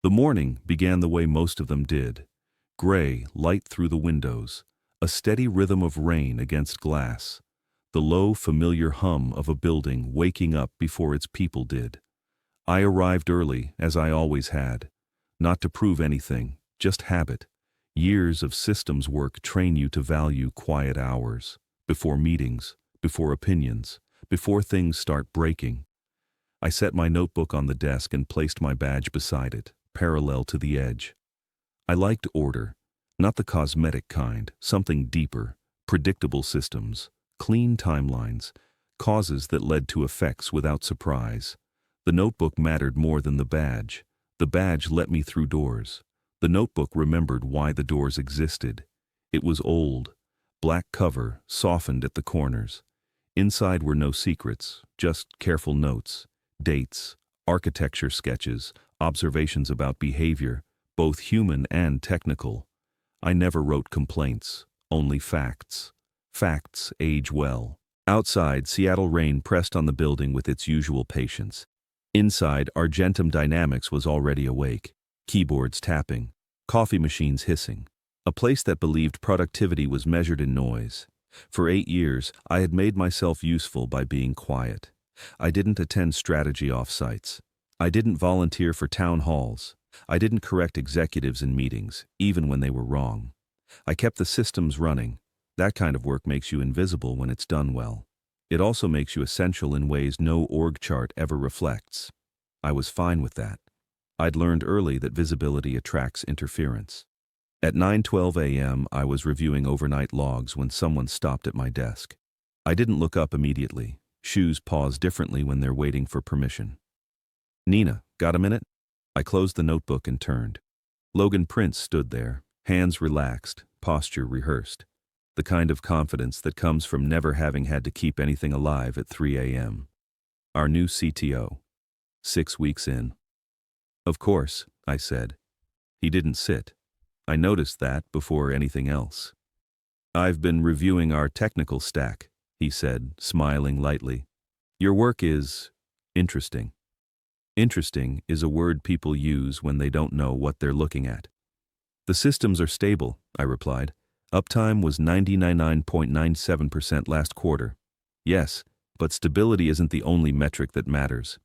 The morning began the way most of them did. Gray, light through the windows, a steady rhythm of rain against glass, the low, familiar hum of a building waking up before its people did. I arrived early, as I always had. Not to prove anything, just habit. Years of systems work train you to value quiet hours, before meetings, before opinions, before things start breaking. I set my notebook on the desk and placed my badge beside it, parallel to the edge. I liked order, not the cosmetic kind, something deeper, predictable systems, clean timelines, causes that led to effects without surprise. The notebook mattered more than the badge. The badge let me through doors. The notebook remembered why the doors existed. It was old, black cover, softened at the corners. Inside were no secrets, just careful notes, dates, architecture sketches, observations about behavior, both human and technical. I never wrote complaints, only facts. Facts age well. Outside, Seattle rain pressed on the building with its usual patience. Inside, Argentum Dynamics was already awake, keyboards tapping, coffee machines hissing. A place that believed productivity was measured in noise. For 8 years, I had made myself useful by being quiet. I didn't attend strategy offsites. I didn't volunteer for town halls. I didn't correct executives in meetings, even when they were wrong. I kept the systems running. That kind of work makes you invisible when it's done well. It also makes you essential in ways no org chart ever reflects. I was fine with that. I'd learned early that visibility attracts interference. At 9:12 a.m., I was reviewing overnight logs when someone stopped at my desk. I didn't look up immediately. Shoes pause differently when they're waiting for permission. "Nina, got a minute?" I closed the notebook and turned. Logan Prince stood there, hands relaxed, posture rehearsed. The kind of confidence that comes from never having had to keep anything alive at 3 a.m. Our new CTO. 6 weeks in. "Of course," I said. He didn't sit. I noticed that before anything else. "I've been reviewing our technical stack," he said, smiling lightly. "Your work is interesting." Interesting is a word people use when they don't know what they're looking at. "The systems are stable," I replied. "Uptime was 99.97% last quarter." "Yes, but stability isn't the only metric that matters."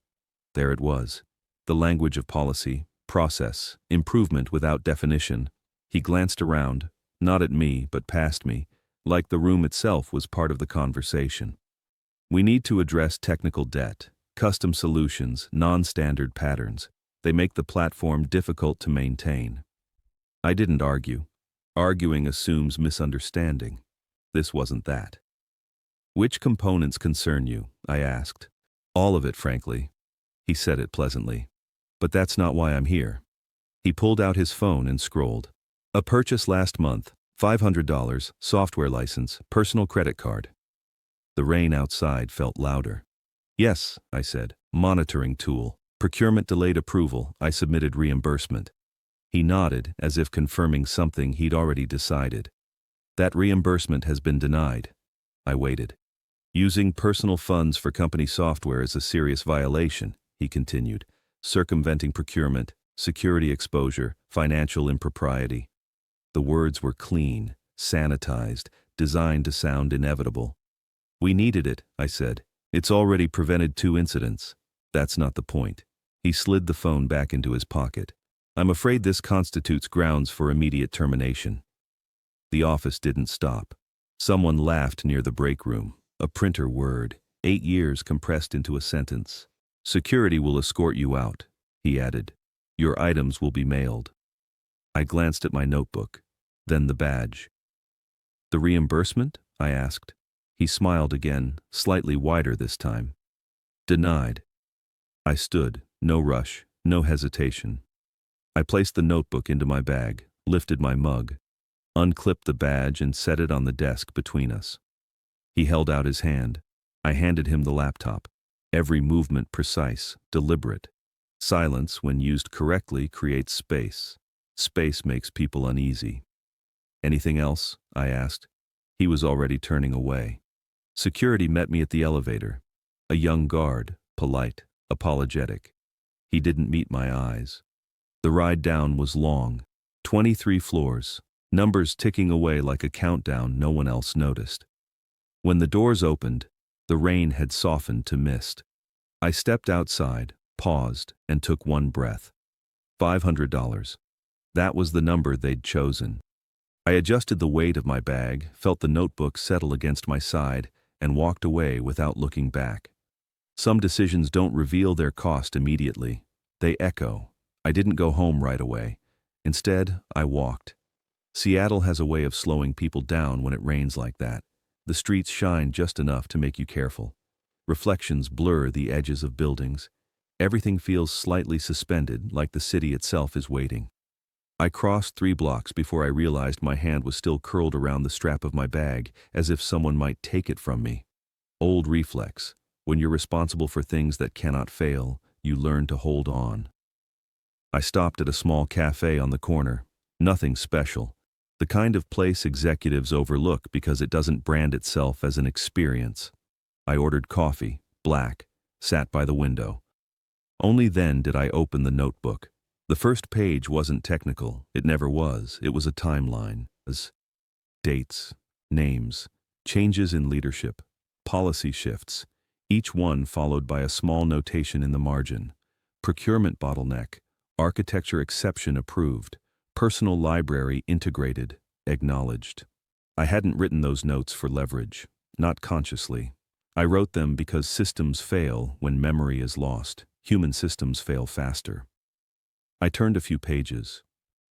There it was. The language of policy, process, improvement without definition. He glanced around, not at me, but past me, like the room itself was part of the conversation. "We need to address technical debt, custom solutions, non-standard patterns. They make the platform difficult to maintain." I didn't argue. Arguing assumes misunderstanding. This wasn't that. "Which components concern you?" I asked. "All of it, frankly." He said it pleasantly. "But that's not why I'm here." He pulled out his phone and scrolled. "A purchase last month, $500, software license, personal credit card." The rain outside felt louder. "Yes," I said. "Monitoring tool. Procurement delayed approval. I submitted reimbursement." He nodded, as if confirming something he'd already decided. "That reimbursement has been denied." I waited. "Using personal funds for company software is a serious violation," he continued. "Circumventing procurement, security exposure, financial impropriety." The words were clean, sanitized, designed to sound inevitable. "We needed it," I said. "It's already prevented 2 incidents. That's not the point." He slid the phone back into his pocket. "I'm afraid this constitutes grounds for immediate termination." The office didn't stop. Someone laughed near the break room. A printer word, 8 years compressed into a sentence. "Security will escort you out," he added. "Your items will be mailed." I glanced at my notebook, then the badge. "The reimbursement?" I asked. He smiled again, slightly wider this time. "Denied." I stood, no rush, no hesitation. I placed the notebook into my bag, lifted my mug, unclipped the badge and set it on the desk between us. He held out his hand. I handed him the laptop. Every movement precise, deliberate. Silence, when used correctly, creates space. Space makes people uneasy. "Anything else?" I asked. He was already turning away. Security met me at the elevator. A young guard, polite, apologetic. He didn't meet my eyes. The ride down was long. 23 floors, numbers ticking away like a countdown no one else noticed. When the doors opened, the rain had softened to mist. I stepped outside, paused, and took one breath. $500. That was the number they'd chosen. I adjusted the weight of my bag, felt the notebook settle against my side, and walked away without looking back. Some decisions don't reveal their cost immediately. They echo. I didn't go home right away. Instead, I walked. Seattle has a way of slowing people down when it rains like that. The streets shine just enough to make you careful. Reflections blur the edges of buildings. Everything feels slightly suspended, like the city itself is waiting. I crossed 3 blocks before I realized my hand was still curled around the strap of my bag, as if someone might take it from me. Old reflex. When you're responsible for things that cannot fail, you learn to hold on. I stopped at a small cafe on the corner. Nothing special. The kind of place executives overlook because it doesn't brand itself as an experience. I ordered coffee, black, sat by the window. Only then did I open the notebook. The first page wasn't technical. It never was. It was a timeline. Dates, names, changes in leadership, policy shifts, each one followed by a small notation in the margin. Procurement bottleneck, architecture exception approved, personal library integrated, acknowledged. I hadn't written those notes for leverage, not consciously. I wrote them because systems fail when memory is lost. Human systems fail faster. I turned a few pages.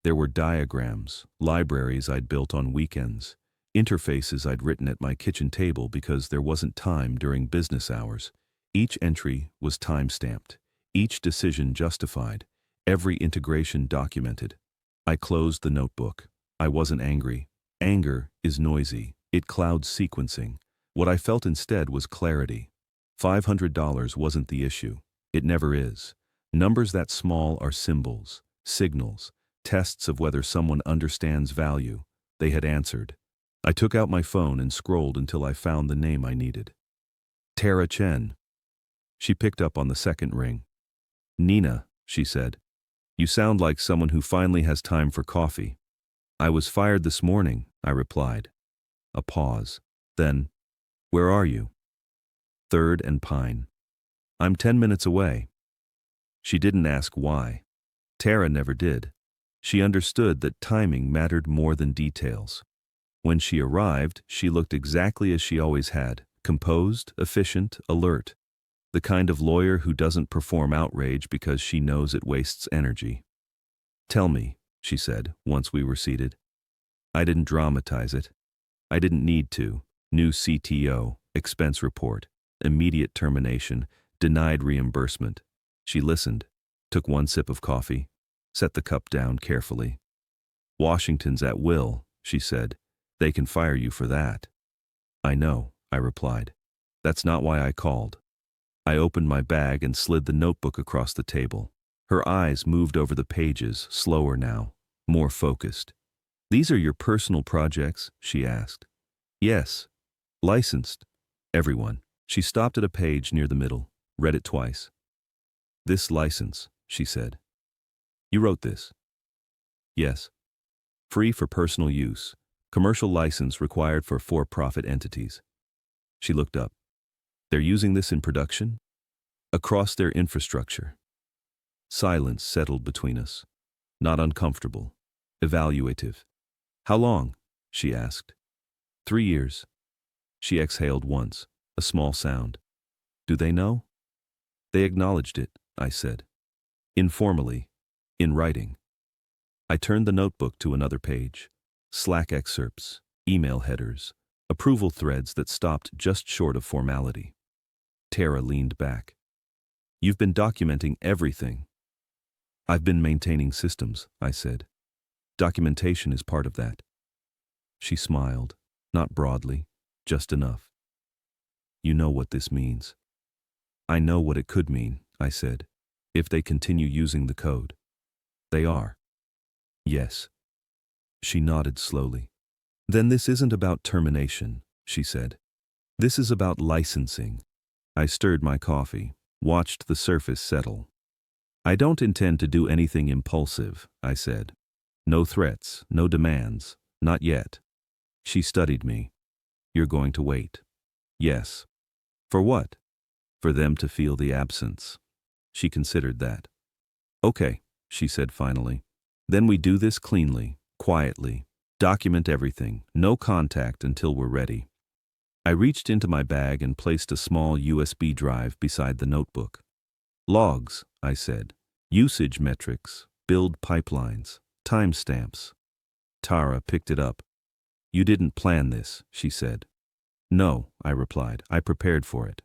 There were diagrams, libraries I'd built on weekends, interfaces I'd written at my kitchen table because there wasn't time during business hours. Each entry was time-stamped, each decision justified, every integration documented. I closed the notebook. I wasn't angry. Anger is noisy. It clouds sequencing. What I felt instead was clarity. $500 wasn't the issue. It never is. Numbers that small are symbols, signals, tests of whether someone understands value. They had answered. I took out my phone and scrolled until I found the name I needed. Tara Chen. She picked up on the second ring. Nina, she said. You sound like someone who finally has time for coffee. I was fired this morning, I replied. A pause. Then, where are you? 3rd and Pine. I'm 10 minutes away. She didn't ask why. Tara never did. She understood that timing mattered more than details. When she arrived, she looked exactly as she always had, composed, efficient, alert. The kind of lawyer who doesn't perform outrage because she knows it wastes energy. Tell me, she said, once we were seated. I didn't dramatize it. I didn't need to. New CTO, expense report, immediate termination, denied reimbursement. She listened, took one sip of coffee, set the cup down carefully. Washington's at will, she said. They can fire you for that. I know, I replied. That's not why I called. I opened my bag and slid the notebook across the table. Her eyes moved over the pages, slower now, more focused. These are your personal projects? She asked. Yes. Licensed. Everyone. She stopped at a page near the middle, read it twice. This license, she said. You wrote this? Yes. Free for personal use. Commercial license required for for-profit entities. She looked up. They're using this in production? Across their infrastructure. Silence settled between us. Not uncomfortable. Evaluative. How long? She asked. 3 years. She exhaled once, a small sound. Do they know? They acknowledged it, I said. Informally. In writing. I turned the notebook to another page. Slack excerpts, email headers, approval threads that stopped just short of formality. Tara leaned back. You've been documenting everything. I've been maintaining systems, I said. Documentation is part of that. She smiled, not broadly, just enough. You know what this means. I know what it could mean, I said, if they continue using the code. They are. Yes. She nodded slowly. Then this isn't about termination, she said. This is about licensing. I stirred my coffee, watched the surface settle. I don't intend to do anything impulsive, I said. No threats, no demands, not yet. She studied me. You're going to wait. Yes. For what? For them to feel the absence. She considered that. Okay, she said finally. Then we do this cleanly, quietly. Document everything, no contact until we're ready. I reached into my bag and placed a small USB drive beside the notebook. Logs, I said. Usage metrics, build pipelines, timestamps. Tara picked it up. You didn't plan this, she said. No, I replied. I prepared for it.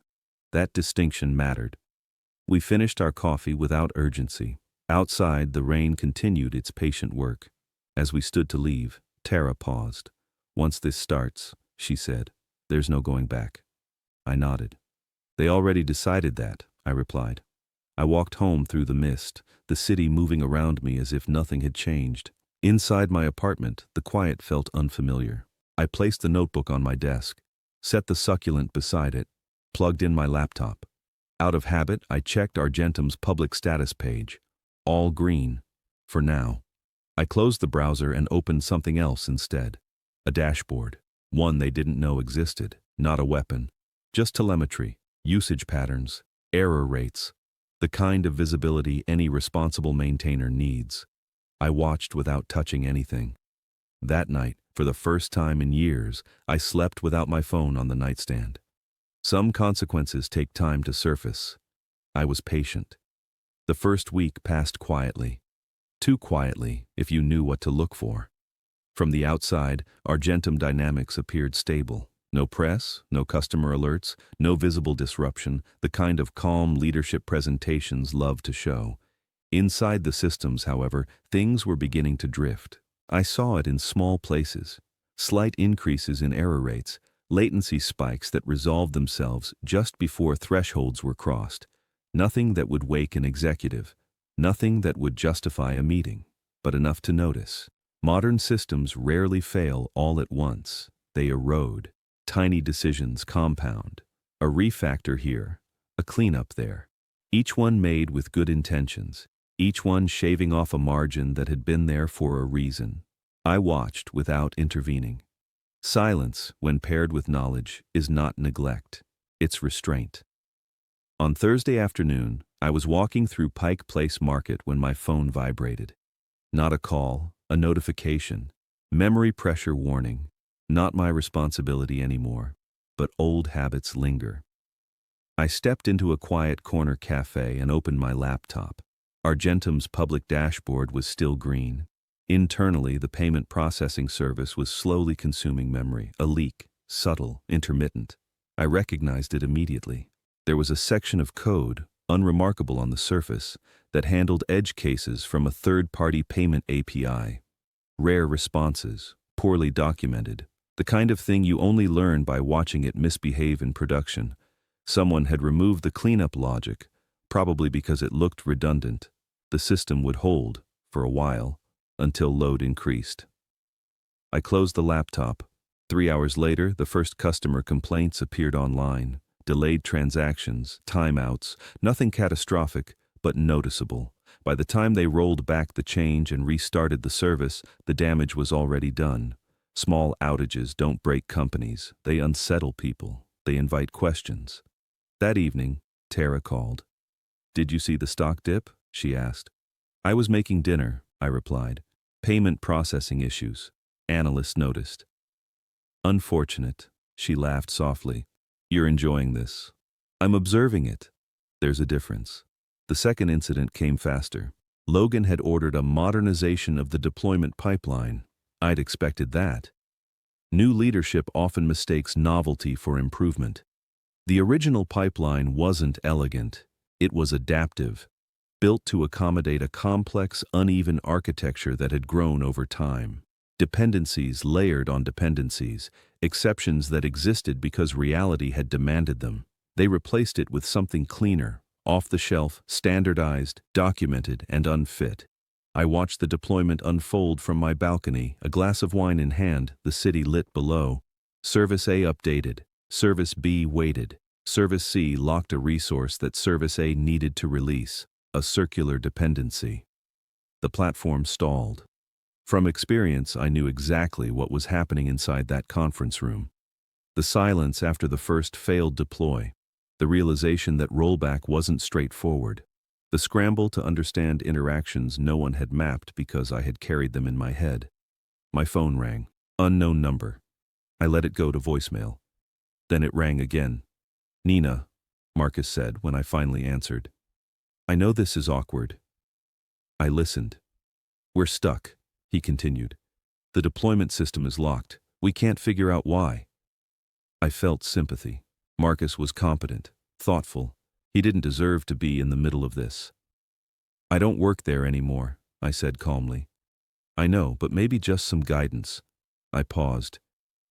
That distinction mattered. We finished our coffee without urgency. Outside, the rain continued its patient work. As we stood to leave, Tara paused. Once this starts, she said, there's no going back. I nodded. They already decided that, I replied. I walked home through the mist, the city moving around me as if nothing had changed. Inside my apartment, the quiet felt unfamiliar. I placed the notebook on my desk, set the succulent beside it, plugged in my laptop. Out of habit, I checked Argentum's public status page. All green. For now. I closed the browser and opened something else instead. A dashboard. One they didn't know existed. Not a weapon. Just telemetry, usage patterns, error rates. The kind of visibility any responsible maintainer needs. I watched without touching anything. That night, for the first time in years, I slept without my phone on the nightstand. Some consequences take time to surface. I was patient. The first week passed quietly. Too quietly, if you knew what to look for. From the outside, Argentum dynamics appeared stable. No press, no customer alerts, no visible disruption, the kind of calm leadership presentations love to show. Inside the systems, however, things were beginning to drift. I saw it in small places. Slight increases in error rates, latency spikes that resolved themselves just before thresholds were crossed. Nothing that would wake an executive. Nothing that would justify a meeting, but enough to notice. Modern systems rarely fail all at once. They erode. Tiny decisions compound. A refactor here, a cleanup there. Each one made with good intentions. Each one shaving off a margin that had been there for a reason. I watched without intervening. Silence, when paired with knowledge, is not neglect. It's restraint. On Thursday afternoon, I was walking through Pike Place Market when my phone vibrated. Not a call, a notification. Memory pressure warning. Not my responsibility anymore, but old habits linger. I stepped into a quiet corner cafe and opened my laptop. Argentum's public dashboard was still green. Internally, the payment processing service was slowly consuming memory, a leak, subtle, intermittent. I recognized it immediately. There was a section of code, unremarkable on the surface, that handled edge cases from a third-party payment API. Rare responses, poorly documented, the kind of thing you only learn by watching it misbehave in production. Someone had removed the cleanup logic, probably because it looked redundant. The system would hold, for a while, until load increased. I closed the laptop. 3 hours later, the first customer complaints appeared online. Delayed transactions, timeouts, nothing catastrophic, but noticeable. By the time they rolled back the change and restarted the service, the damage was already done. Small outages don't break companies. They unsettle people. They invite questions. That evening, Tara called. "Did you see the stock dip?" she asked. "I was making dinner," I replied. "Payment processing issues. Analysts noticed." "Unfortunate," she laughed softly. "You're enjoying this." "I'm observing it." "There's a difference." The second incident came faster. Logan had ordered a modernization of the deployment pipeline. I'd expected that. New leadership often mistakes novelty for improvement. The original pipeline wasn't elegant. It was adaptive, built to accommodate a complex, uneven architecture that had grown over time. Dependencies layered on dependencies, exceptions that existed because reality had demanded them. They replaced it with something cleaner, off-the-shelf, standardized, documented, and unfit. I watched the deployment unfold from my balcony, a glass of wine in hand, the city lit below. Service A updated. Service B waited. Service C locked a resource that Service A needed to release. A circular dependency. The platform stalled. From experience, I knew exactly what was happening inside that conference room. The silence after the first failed deploy. The realization that rollback wasn't straightforward. The scramble to understand interactions no one had mapped because I had carried them in my head. My phone rang. Unknown number. I let it go to voicemail. Then it rang again. "Nina," Marcus said when I finally answered. "I know this is awkward." I listened. "We're stuck," he continued. "The deployment system is locked. We can't figure out why." I felt sympathy. Marcus was competent, thoughtful. He didn't deserve to be in the middle of this. "I don't work there anymore," I said calmly. "I know, but maybe just some guidance." I paused.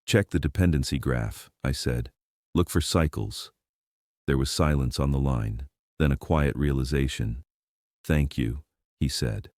"Check the dependency graph," I said. "Look for cycles." There was silence on the line, then a quiet realization. "Thank you," he said.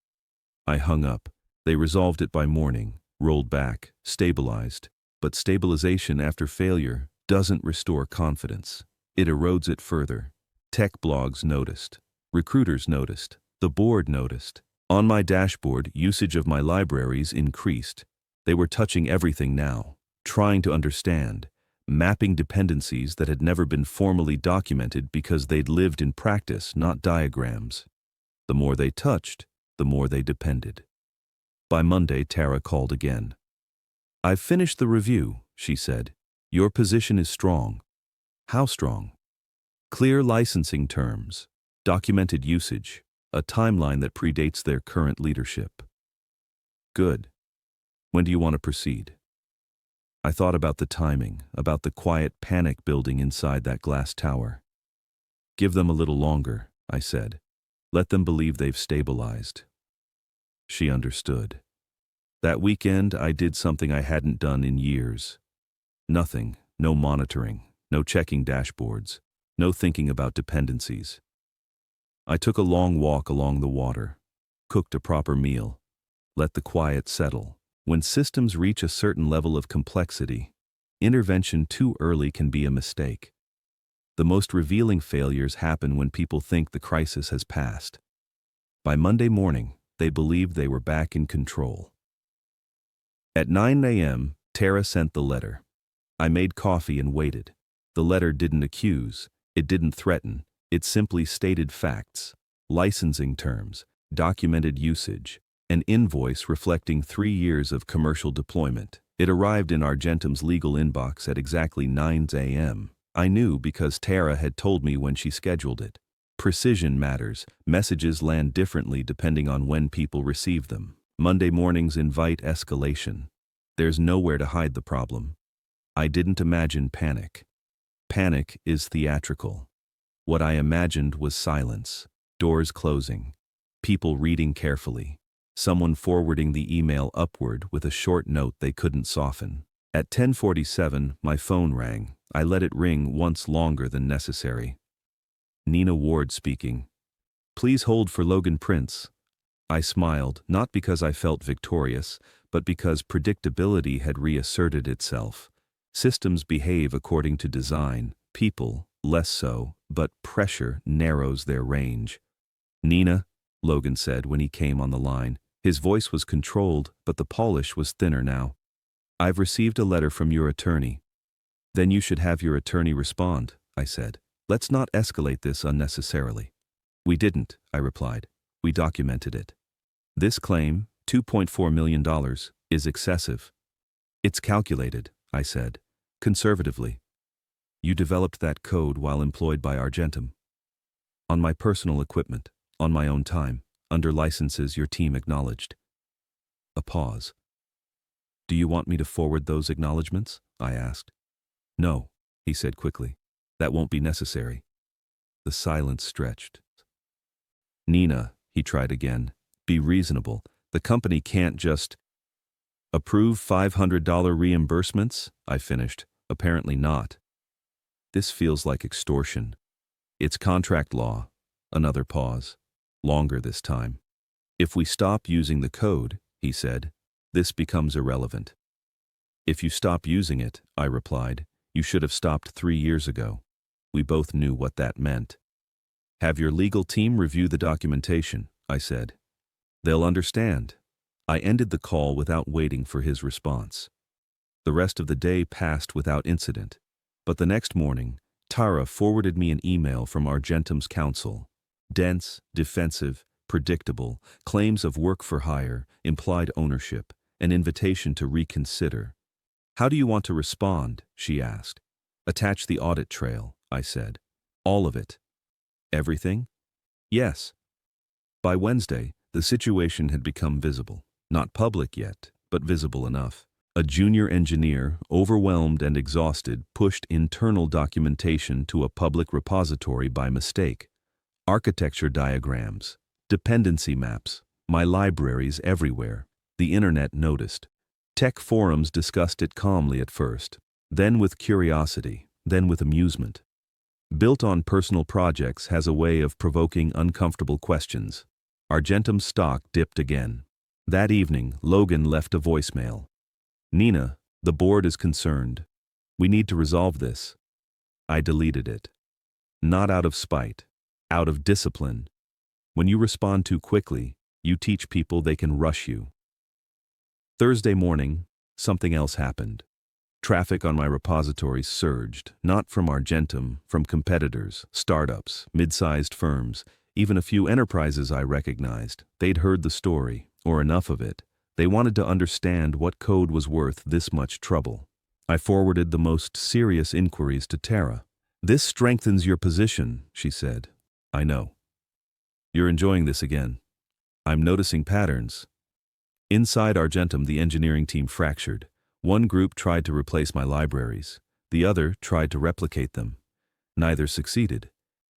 I hung up. They resolved it by morning, rolled back, stabilized. But stabilization after failure doesn't restore confidence. It erodes it further. Tech blogs noticed. Recruiters noticed. The board noticed. On my dashboard, usage of my libraries increased. They were touching everything now, trying to understand, mapping dependencies that had never been formally documented because they'd lived in practice, not diagrams. The more they touched, the more they depended. By Monday, Tara called again. "I've finished the review," she said. "Your position is strong." "How strong?" "Clear licensing terms, documented usage, a timeline that predates their current leadership." "Good. When do you want to proceed?" I thought about the timing, about the quiet panic building inside that glass tower. "Give them a little longer," I said. "Let them believe they've stabilized." She understood. That weekend, I did something I hadn't done in years. Nothing, no monitoring, no checking dashboards, no thinking about dependencies. I took a long walk along the water, cooked a proper meal, let the quiet settle. When systems reach a certain level of complexity, intervention too early can be a mistake. The most revealing failures happen when people think the crisis has passed. By Monday morning, they believed they were back in control. At 9 a.m., Tara sent the letter. I made coffee and waited. The letter didn't accuse, it didn't threaten, it simply stated facts, licensing terms, documented usage, an invoice reflecting 3 years of commercial deployment. It arrived in Argentum's legal inbox at exactly 9 a.m. I knew because Tara had told me when she scheduled it. Precision matters. Messages land differently depending on when people receive them. Monday mornings invite escalation. There's nowhere to hide the problem. I didn't imagine panic. Panic is theatrical. What I imagined was silence, doors closing, people reading carefully, someone forwarding the email upward with a short note they couldn't soften. At 10:47, my phone rang. I let it ring once longer than necessary. Nina Ward speaking. "Please hold for Logan Prince." I smiled, not because I felt victorious, but because predictability had reasserted itself. Systems behave according to design, people less so, but pressure narrows their range. "Nina," Logan said when he came on the line. His voice was controlled, but the polish was thinner now. "I've received a letter from your attorney." "Then you should have your attorney respond," I said. "Let's not escalate this unnecessarily." "We didn't," I replied. "We documented it. This claim, $2.4 million, is excessive." "It's calculated," I said, conservatively. "You developed that code while employed by Argentum." "On my personal equipment, on my own time, under licenses your team acknowledged." A pause. "Do you want me to forward those acknowledgments?" I asked. "No," he said quickly. "That won't be necessary." The silence stretched. "Nina," he tried again, "be reasonable. The company can't just—" "Approve $500 reimbursements?" I finished. "Apparently not." "This feels like extortion." "It's contract law." Another pause. Longer this time. "If we stop using the code," he said, "this becomes irrelevant." "If you stop using it," I replied, "you should have stopped 3 years ago." We both knew what that meant. Have your legal team review the documentation, I said. They'll understand. I ended the call without waiting for his response. The rest of the day passed without incident, but the next morning, Tara forwarded me an email from Argentum's counsel. Dense, defensive, predictable, claims of work for hire, implied ownership, an invitation to reconsider. How do you want to respond? She asked. Attach the audit trail, I said. All of it. Everything? Yes. By Wednesday, the situation had become visible. Not public yet, but visible enough. A junior engineer, overwhelmed and exhausted, pushed internal documentation to a public repository by mistake. Architecture diagrams, dependency maps, my libraries everywhere. The internet noticed. Tech forums discussed it calmly at first, then with curiosity, then with amusement. Built on personal projects has a way of provoking uncomfortable questions. Argentum's stock dipped again. That evening, Logan left a voicemail. Nina, the board is concerned. We need to resolve this. I deleted it. Not out of spite, out of discipline. When you respond too quickly, you teach people they can rush you. Thursday morning, something else happened. Traffic on my repositories surged, not from Argentum, from competitors, startups, mid-sized firms, even a few enterprises I recognized. They'd heard the story, or enough of it. They wanted to understand what code was worth this much trouble. I forwarded the most serious inquiries to Tara. This strengthens your position, she said. I know. You're enjoying this again. I'm noticing patterns. Inside Argentum, the engineering team fractured. One group tried to replace my libraries. The other tried to replicate them. Neither succeeded.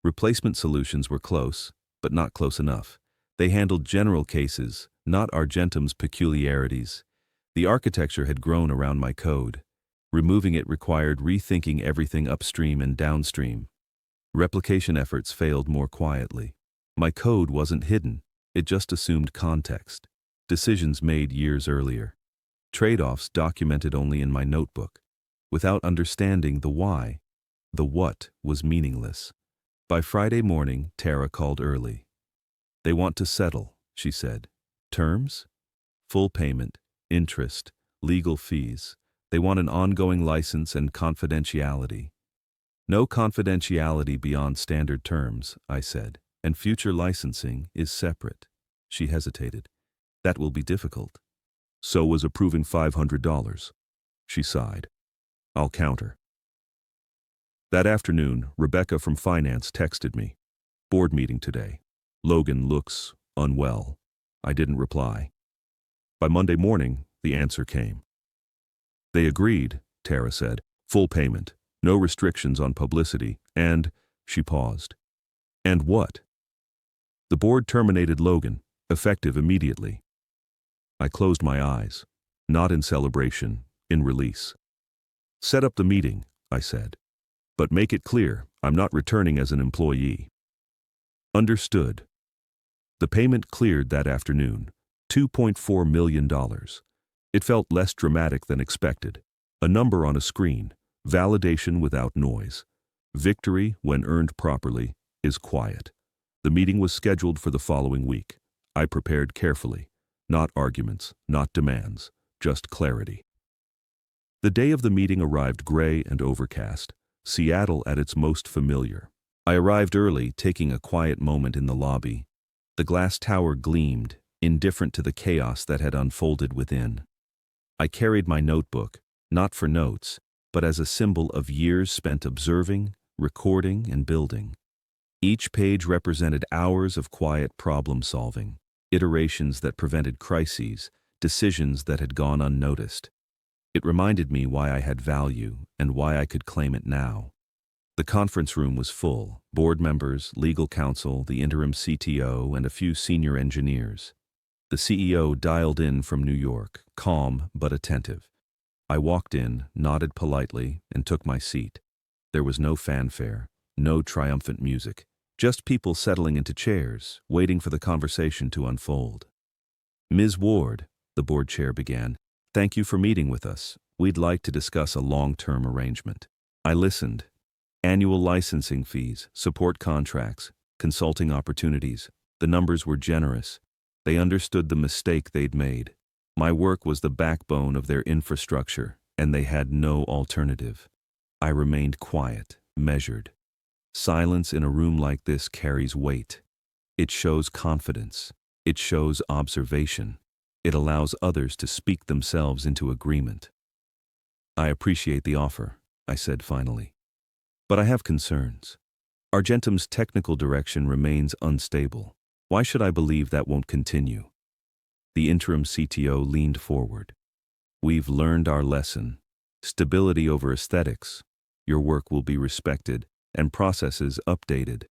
Replacement solutions were close, but not close enough. They handled general cases, not Argentum's peculiarities. The architecture had grown around my code. Removing it required rethinking everything upstream and downstream. Replication efforts failed more quietly. My code wasn't hidden, it just assumed context. Decisions made years earlier. Trade-offs documented only in my notebook. Without understanding the why, the what was meaningless. By Friday morning, Tara called early. They want to settle, she said. Terms? Full payment, interest, legal fees. They want an ongoing license and confidentiality. No confidentiality beyond standard terms, I said, and future licensing is separate. She hesitated. That will be difficult. So was approving $500. She sighed. I'll counter. That afternoon, Rebecca from finance texted me. Board meeting today. Logan looks unwell. I didn't reply. By Monday morning, the answer came. They agreed, Tara said. Full payment, no restrictions on publicity, and, she paused. And what? The board terminated Logan, effective immediately. I closed my eyes, not in celebration, in release. Set up the meeting, I said. But make it clear, I'm not returning as an employee. Understood. The payment cleared that afternoon, $2.4 million. It felt less dramatic than expected. A number on a screen, validation without noise. Victory, when earned properly, is quiet. The meeting was scheduled for the following week. I prepared carefully. Not arguments, not demands, just clarity. The day of the meeting arrived gray and overcast, Seattle at its most familiar. I arrived early, taking a quiet moment in the lobby. The glass tower gleamed, indifferent to the chaos that had unfolded within. I carried my notebook, not for notes, but as a symbol of years spent observing, recording, and building. Each page represented hours of quiet problem-solving, iterations that prevented crises, decisions that had gone unnoticed. It reminded me why I had value and why I could claim it now. The conference room was full, board members, legal counsel, the interim CTO, and a few senior engineers. The CEO dialed in from New York, calm but attentive. I walked in, nodded politely, and took my seat. There was no fanfare, no triumphant music, just people settling into chairs, waiting for the conversation to unfold. Ms. Ward, the board chair began, thank you for meeting with us. We'd like to discuss a long-term arrangement. I listened. Annual licensing fees, support contracts, consulting opportunities. The numbers were generous. They understood the mistake they'd made. My work was the backbone of their infrastructure, and they had no alternative. I remained quiet, measured. Silence in a room like this carries weight. It shows confidence. It shows observation. It allows others to speak themselves into agreement. "I appreciate the offer," I said finally. "But I have concerns. Argentum's technical direction remains unstable. Why should I believe that won't continue?" The interim CTO leaned forward. "We've learned our lesson. Stability over aesthetics. Your work will be respected, and processes updated."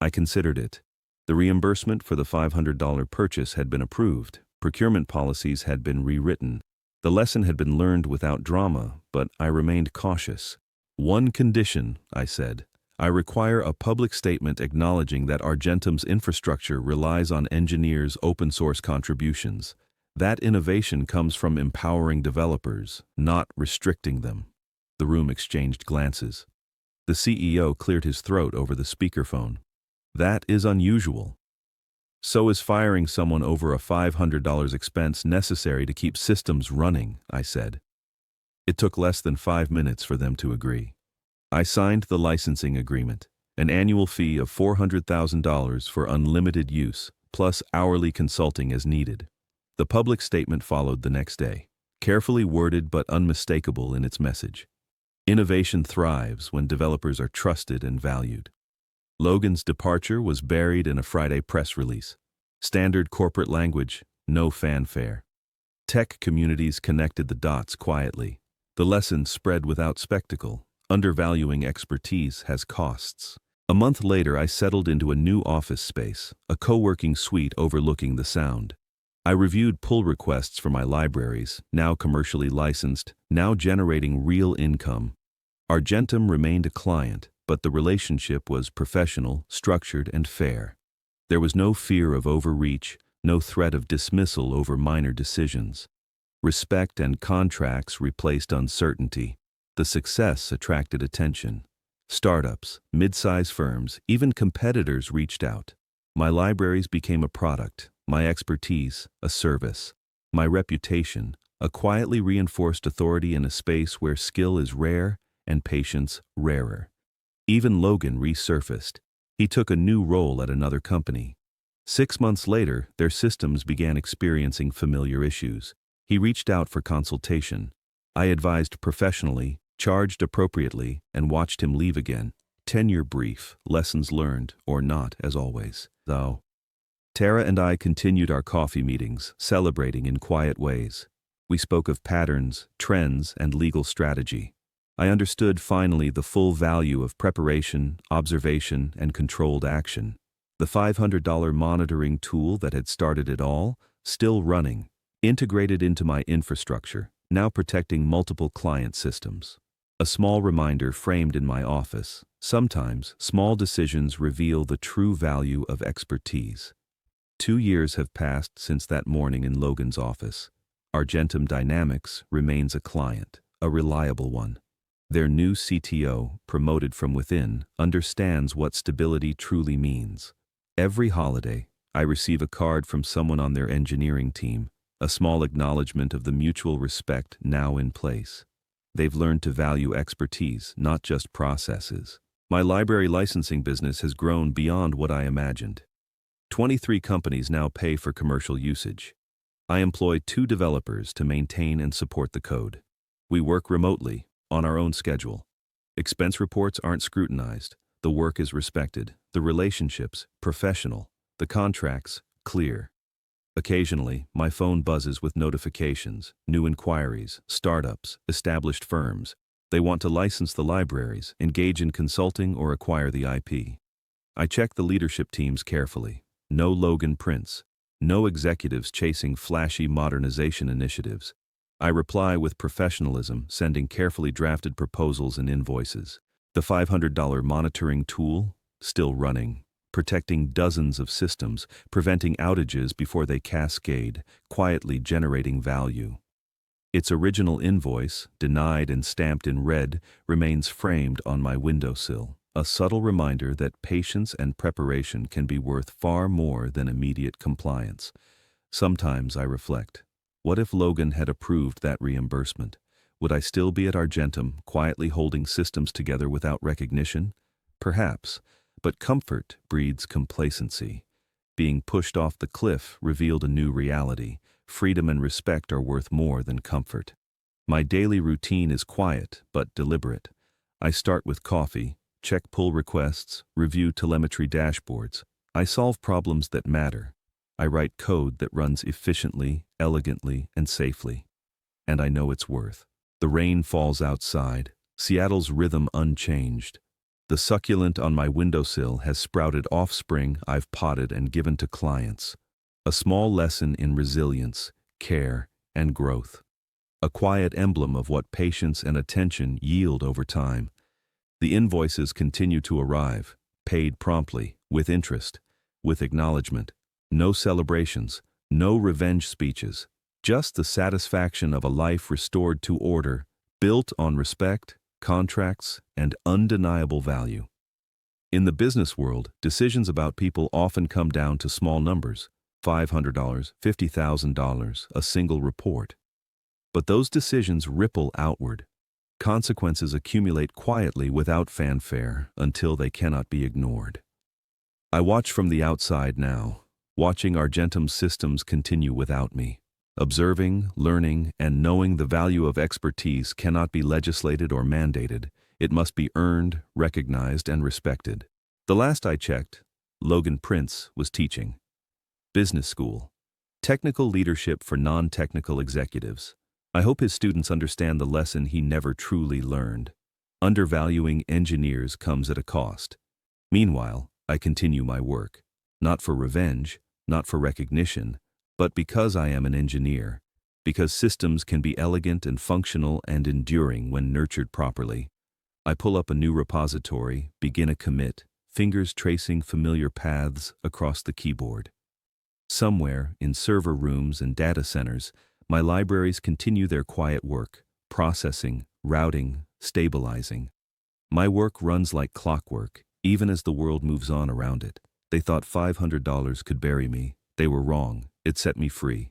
I considered it. The reimbursement for the $500 purchase had been approved. Procurement policies had been rewritten. The lesson had been learned without drama, but I remained cautious. "One condition," I said. "I require a public statement acknowledging that Argentum's infrastructure relies on engineers' open-source contributions. That innovation comes from empowering developers, not restricting them." The room exchanged glances. The CEO cleared his throat over the speakerphone. "That is unusual." "So is firing someone over a $500 expense necessary to keep systems running," I said. It took less than 5 minutes for them to agree. I signed the licensing agreement, an annual fee of $400,000 for unlimited use, plus hourly consulting as needed. The public statement followed the next day, carefully worded but unmistakable in its message. Innovation thrives when developers are trusted and valued. Logan's departure was buried in a Friday press release. Standard corporate language, no fanfare. Tech communities connected the dots quietly. The lesson spread without spectacle. Undervaluing expertise has costs. A month later, I settled into a new office space, a co-working suite overlooking the Sound. I reviewed pull requests for my libraries, now commercially licensed, now generating real income. Argentum remained a client, but the relationship was professional, structured, and fair. There was no fear of overreach, no threat of dismissal over minor decisions. Respect and contracts replaced uncertainty. The success attracted attention. Startups, mid-size firms, even competitors reached out. My libraries became a product, my expertise, a service. My reputation, a quietly reinforced authority in a space where skill is rare and patience rarer. Even Logan resurfaced. He took a new role at another company. 6 months later, their systems began experiencing familiar issues. He reached out for consultation. I advised professionally, charged appropriately, and watched him leave again. Tenure brief, lessons learned, or not, as always. Though Tara and I continued our coffee meetings, celebrating in quiet ways. We spoke of patterns, trends, and legal strategy. I understood finally the full value of preparation, observation, and controlled action. The $500 monitoring tool that had started it all, still running, integrated into my infrastructure, now protecting multiple client systems. A small reminder framed in my office: sometimes small decisions reveal the true value of expertise. 2 years have passed since that morning in Logan's office. Argentum Dynamics remains a client, a reliable one. Their new CTO, promoted from within, understands what stability truly means. Every holiday, I receive a card from someone on their engineering team, a small acknowledgement of the mutual respect now in place. They've learned to value expertise, not just processes. My library licensing business has grown beyond what I imagined. 23 companies now pay for commercial usage. I employ 2 developers to maintain and support the code. We work remotely, on our own schedule. Expense reports aren't scrutinized. The work is respected. The relationships, professional. The contracts, clear. Occasionally, my phone buzzes with notifications, new inquiries, startups, established firms. They want to license the libraries, engage in consulting, or acquire the IP. I check the leadership teams carefully. No Logan prints. No executives chasing flashy modernization initiatives. I reply with professionalism, sending carefully drafted proposals and invoices. The $500 monitoring tool, still running, protecting dozens of systems, preventing outages before they cascade, quietly generating value. Its original invoice, denied and stamped in red, remains framed on my windowsill. a subtle reminder that patience and preparation can be worth far more than immediate compliance. Sometimes I reflect, what if Logan had approved that reimbursement? Would I still be at Argentum, quietly holding systems together without recognition? Perhaps, but comfort breeds complacency. Being pushed off the cliff revealed a new reality. Freedom and respect are worth more than comfort. My daily routine is quiet but deliberate. I start with coffee, check pull requests, review telemetry dashboards. I solve problems that matter. I write code that runs efficiently, elegantly, and safely. And I know its worth. The rain falls outside, Seattle's rhythm unchanged. The succulent on my windowsill has sprouted offspring I've potted and given to clients. A small lesson in resilience, care, and growth. A quiet emblem of what patience and attention yield over time. The invoices continue to arrive, paid promptly, with interest, with acknowledgement. No celebrations, no revenge speeches, just the satisfaction of a life restored to order, built on respect, contracts, and undeniable value. In the business world, decisions about people often come down to small numbers, $500, $50,000, a single report. But those decisions ripple outward. Consequences accumulate quietly without fanfare until they cannot be ignored. I watch from the outside now, watching Argentum's systems continue without me. Observing, learning, and knowing the value of expertise cannot be legislated or mandated. It must be earned, recognized, and respected. The last I checked, Logan Prince was teaching. Business school. Technical leadership for non-technical executives. I hope his students understand the lesson he never truly learned. Undervaluing engineers comes at a cost. Meanwhile, I continue my work. Not for revenge, not for recognition, but because I am an engineer, because systems can be elegant and functional and enduring when nurtured properly. I pull up a new repository, begin a commit, fingers tracing familiar paths across the keyboard. Somewhere, in server rooms and data centers, my libraries continue their quiet work, processing, routing, stabilizing. My work runs like clockwork, even as the world moves on around it. They thought $500 could bury me. They were wrong. It set me free.